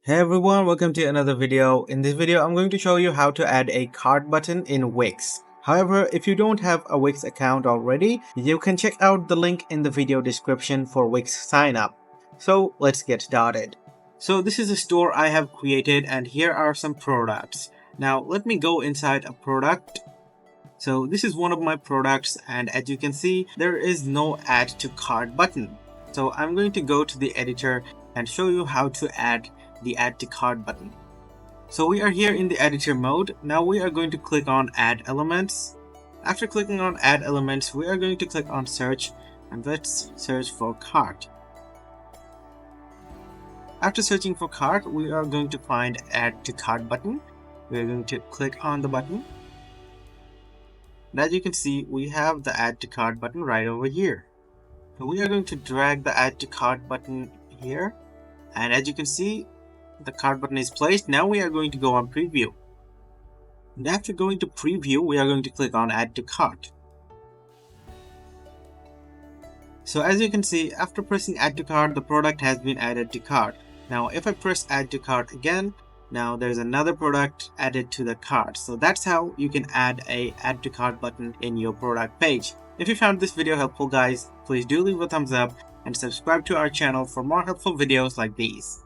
Hey everyone, welcome to another video. In this video, I'm going to show you how to add a cart button in Wix. However, if you don't have a Wix account already, you can check out the link in the video description for Wix sign up. So let's get started. So this is a store I have created and here are some products. Now let me go inside a product. So this is one of my products and as you can see, there is no add to cart button. So I'm going to go to the editor and show you how to add the add to cart button. So we are here in the editor mode. Now we are going to click on add elements. After clicking on add elements, we are going to click on search and let's search for cart. After searching for cart, we are going to find add to cart button. We are going to click on the button. And as you can see, we have the add to cart button right over here. So we are going to drag the add to cart button here. And as you can see, the cart button is placed. Now we are going to go on preview. And after going to preview, we are going to click on add to cart. So as you can see, after pressing add to cart, the product has been added to cart. Now if I press add to cart again, now there's another product added to the cart. So that's how you can add a add to cart button in your product page. If you found this video helpful guys, please do leave a thumbs up and subscribe to our channel for more helpful videos like these.